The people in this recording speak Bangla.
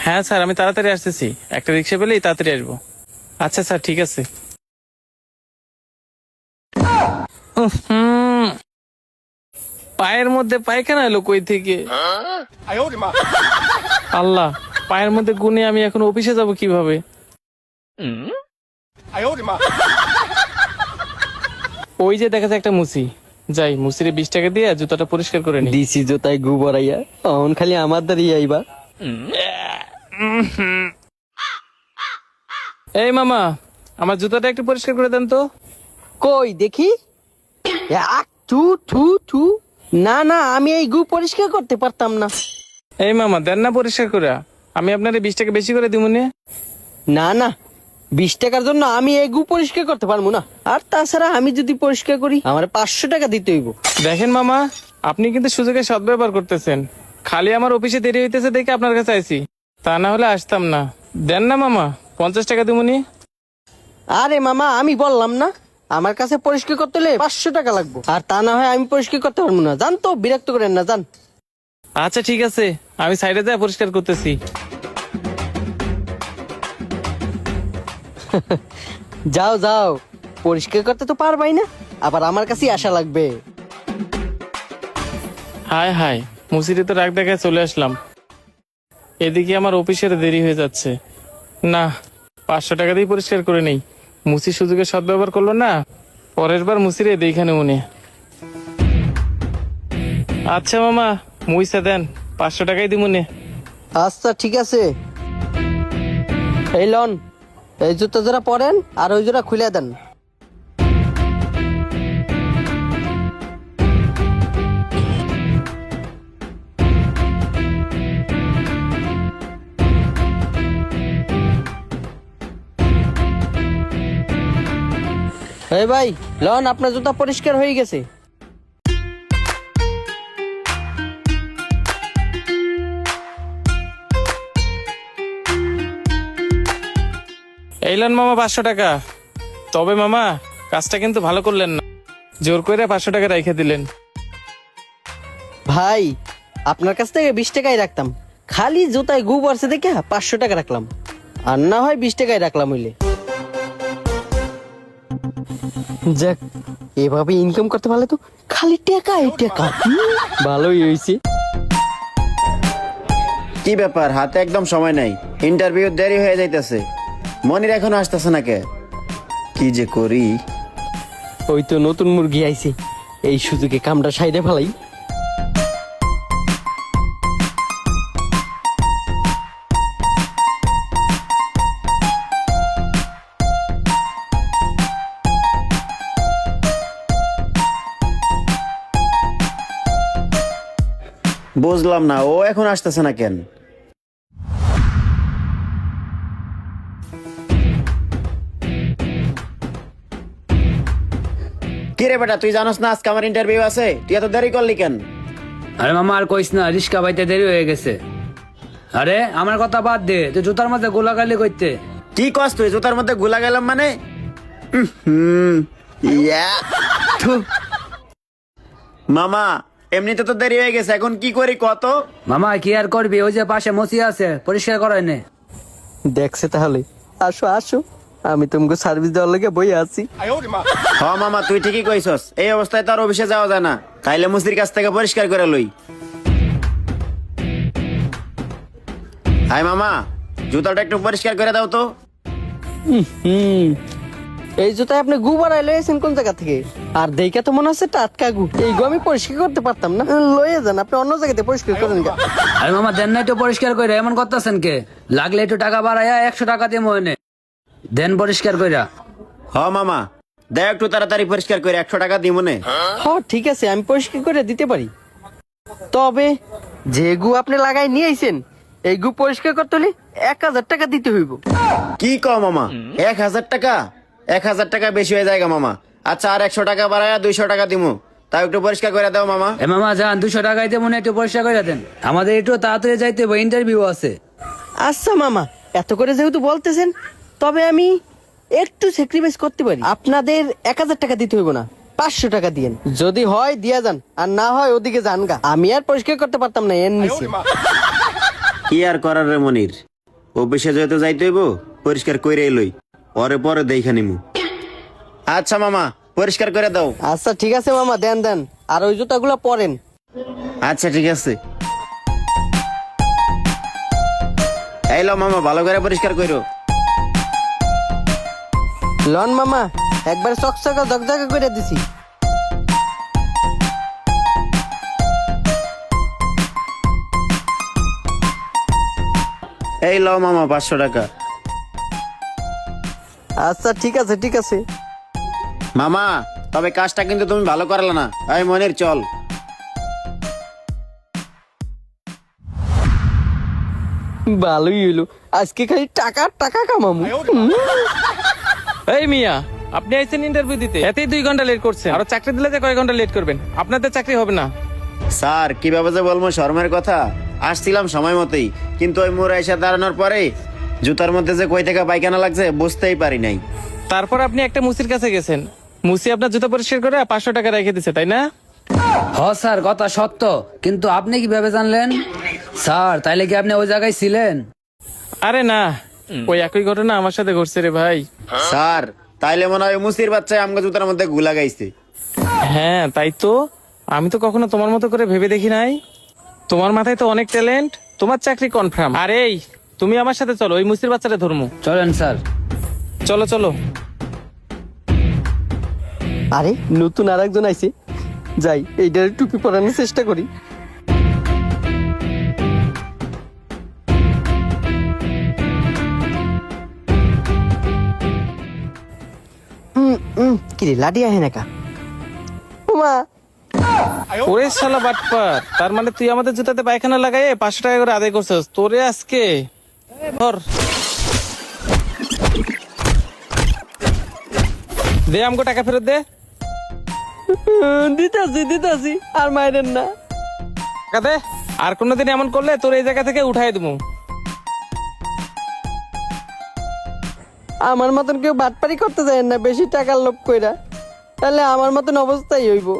হ্যাঁ স্যার, আমি তাড়াতাড়ি আসতেছি, একটা রিক্সা পেলেই তাড়াতাড়ি আসবো। আচ্ছা স্যার, ঠিক আছে। হুম, পায়ের মধ্যে পায়খানা এলো কই থেকে? আল্লাহ, পায়ের মধ্যে গুনে আমি এখন অফিসে যাব কিভাবে? ওই যে দেখা যায় একটা মুসি, যাই মুসিরে 20 টাকা দিয়ে জুতাটা পরিষ্কার করে নি। দিছি জোতায় গু বড়াইয়া অন খালি আমার দাঁড়িয়ে আইবা। এই মামা, আমার জুতাটা একটু পরিষ্কার করে দেন তো। কই দেখি। থু থু থু। না না, আমি এই গু পরিষ্কার করতে পারতাম না। এই মামা, দেন না পরিষ্কার করে, আমি আপনার 20 টাকা বেশি করে দিব নে। না না, 20 টাকার জন্য আমি এই গু পরিষ্কার করতে পারবো না। আর তাছাড়া আমি যদি পরিষ্কার করি আমার 500 টাকা দিতে হইব। দেখেন মামা, আপনি কিন্তু সুযোগের সদ্ব্যবহার করতেছেন। খালি আমার অফিসে দেরি হইতেছে দেখে আপনার কাছে আইছি, তা না হলে আসতাম না। দেন না মামা, 50 টাকা দিবনি। আরে মামা, আমি বললাম না আমার কাছে পরিষ্কার করতে হলে 500 টাকা লাগবে, আর তা না হয় আমি পরিষ্কার করতে পারবো না। জান তো, বিরক্ত করেন না, জান। আচ্ছা ঠিক আছে, আমি সাইডে যাই পরিষ্কার করতেছি। যাও যাও, পরিষ্কার করতে তো পারবাই না, আবার আমার কাছেই আসা লাগবে। হায় হায়, মুসিরে তো রাগ দেখায় চলে আসলাম। এদিকে আমার অফিসের দেরি হয়ে যাচ্ছে। না, 500 টাকা দিয়ে পরিষ্কার করে নেই। মুসি সুযোগের সদ্ব্যবহার করলো না, পরের বার মুসিরে এইখানে মনে। আচ্ছা মামা, মুইসা দেন, 500 টাকাই দিব নে। আচ্ছা ঠিক আছে, এই লন, এই জুতো জোড়া পরেন আর ওই জোড়া খুলে দেন। এই ভাই, লন, আপনার জুতা পরিষ্কার হয়ে গেছে। এইলেন মামা 500 টাকা। তবে মামা, কাজটা কিন্তু ভালো করলেন না, জোর করে 500 টাকা রেখে দিলেন। ভাই, আপনার কাছ থেকে 20 টাকাই রাখতাম, খালি জুতায় গু পড়ছে দেখে 500 টাকা রাখলাম, আর না হয় 20 টাকাই রাখলাম হইলে। যাক, এভাবে ইনকাম করতে পারলে তো খালি টাকাই টাকা। ভালোই হয়েছে। কি ব্যাপার, হাতে একদম সময় নাই, ইন্টারভিউ দেরি হয়ে যাইতেছে, মনির এখনো আসতেছে না কে? কি যে করি। ওই তো নতুন মুরগি আইছে, এই সুযোগে কামটা সাইডে ফেলাই। বুঝলাম না, ও এখন আসতেছে না কেন? কি রে বেটা, তুই জানোস না আজকে আমার ইন্টারভিউ আছে? তুই এত দেরি করলি কেন? আরে মামা আর কইস না, রিস্কা পাইতে দেরি হয়ে গেছে। আরে আমার কথা বাদ দে, তুই জুতার মধ্যে গোলাগালি করতে। কি কস তুই? জুতার মধ্যে গুলা গেলাম মানে? ইয়া, থু। মামা, এমনিতে তো দেরি হয়ে গেছে, এখন কি করি কত? মামা কি আর করবি, ওই যে পাশে মসি আছে, পরিষ্কার করাই নে। দেখছে তাহলে, আসো আসো, আমি তোমাকে সার্ভিস দেওয়ার লেগে বই আছি। হ মামা, তুই ঠিকই কইছস, এই অবস্থায় তো আর অফিসে যাওয়া যায় না, তাইলে মুসির কাছ থেকে পরিষ্কার করে লই। হাই মামা, জুতাটা একটু পরিষ্কার করে দাও তো। এই জুতায় আপনি গু বাড়াই লয়েছেন কোন জায়গা থেকে? আর দেখে তো মনে হচ্ছে টাটকা গু। এই গু আমি পরিষ্কার করতে পারতাম না, লয়ে যান, আপনি অন্য জায়গাতে পরিষ্কার করেন। আরে মামা দেন না একটু পরিষ্কার করে, এমন করতেছেন কে? লাগলে একটু টাকা বাড়াইয়া 100 টাকা দিয়ে মনে দেন পরিষ্কার কইরা। হ মামা, দেখ একটু তাড়াতাড়ি পরিষ্কার করে, 100 টাকা দিব নে। হ্যাঁ ঠিক আছে, আমি পরিষ্কার করে দিতে পারি, তবে যে গু আপনি লাগাই নিয়ে আইছেন এই গু পরিষ্কার করতে হলে 1000 টাকা দিতে হইব। কি কও মামা, 1000 টাকা? 1000 টাকা বেশি হয়ে যায় মামা। আচ্ছা, আর 100 টাকা বাড়ায়া 200 টাকা দিমু, তাও একটু পরিষ্কার করে দাও মামা। এ মামা যান, 200 টাকা দিতে মনে একটু পরিষ্কার করে দেন, আমাদের একটু তাড়াতাড়ি যাইতে হবে, ইন্টারভিউ আছে। আচ্ছা মামা, এত করে যেহেতু বলতেছেন, তবে আমি একটু স্যাক্রিফাইস করতে পারি। আপনাদের 1000 টাকা দিতে হইব না, 500 টাকা দিয়েন, যদি হয় দিয়া যান, আর না হয় ওদিকে যান গা। আমি আর পরিষ্কার করতে পারতাম না এর নিচে। কি আর করার রে মনির, অফিসে যেহেতু যাইতে হইব পরিষ্কার করে এলই, পরে পরে দেখা নিমু। আচ্ছা মামা, পরিষ্কার করে দাও। আচ্ছা ঠিক আছে মামা, দেন দেন। আর ওই জুতাগুলো পরেন। আচ্ছা ঠিক আছে। এই লো মামা, ভালো করে পরিষ্কার করো। লন মামা, একবার চকচকা জকজকা করে দিছি। এই লো মামা 500 টাকা। আচ্ছা ঠিক আছে ঠিক আছে। মামা, তবে কাজটা কিন্তু তুমি ভালো করলে না। এই মনির চল। ভালোই হইলো, আজকে খালি টাকা টাকা কামামু। এই মিয়া, আপনি আইছেন ইন্টারভিউ দিতে, এতেই 2 ঘন্টা লেট করছেন। আরো চাকরি দিলে যে কয় ঘন্টা লেট করবেন? আপনাদের চাকরি হবে না। স্যার, কিভাবে যে বলবো শর্মের কথা। আসছিলাম সময় মতোই, কিন্তু ওই মোড় এসে দাঁড়ানোর পরে জুতার মধ্যে যে কই টাকা পায়খানা লাগছে বুঝতেই পারি নাই। তারপর আপনি একটা মুসির কাছে গেছেন, মুসি আপনার জুতা পরিষ্কার করে 500 টাকা রেখে দিছে, তাই না? হ স্যার, কথা সত্য, কিন্তু আপনি কিভাবে জানলেন? স্যার, তাইলে কি আপনি ওই জায়গায় ছিলেন? আরে না, ওই একই ঘটনা আমার সাথে ঘটছে রে ভাই। স্যার, তাইলে মনে হয় মুসির বাচ্চায় আমগো জুতার মধ্যে গুলা গাইছে। হ্যাঁ তাই তো, আমি তো কখনো তোমার মতো করে ভেবে দেখি নাই। তোমার মাথায় তো অনেক ট্যালেন্ট, তোমার চাকরি কনফার্ম। আর এই, তুমি আমার সাথে চলো, ওই মুসির বাচ্চাটা ধর্ম। চলেন স্যার। চলো চলো। আরে নতুন আর একজন আইছে, যাই এইটার টুপি পরানোর চেষ্টা করি। কিরে লাডি আহে নাকা মা। ওরে শালা বাটপার, তার মানে তুই আমাদের জুতাতে পায়খানা লাগাই 500 টাকা করে আদায় করছিস। তোরে আজকে ধর, দে আমগো টাকা ফেরত দে। দিতাছি দিতাছি, আর মাইরেন না। টাকা দে, আর কোনোদিন এমন করলে তোর এই জায়গা থেকে উঠাই দেবো। আমার মতন কেউ বাটপারি করতে যায় না বেশি টাকার লোভ কইরা, তাহলে আমার মতন অবস্থাই হইব।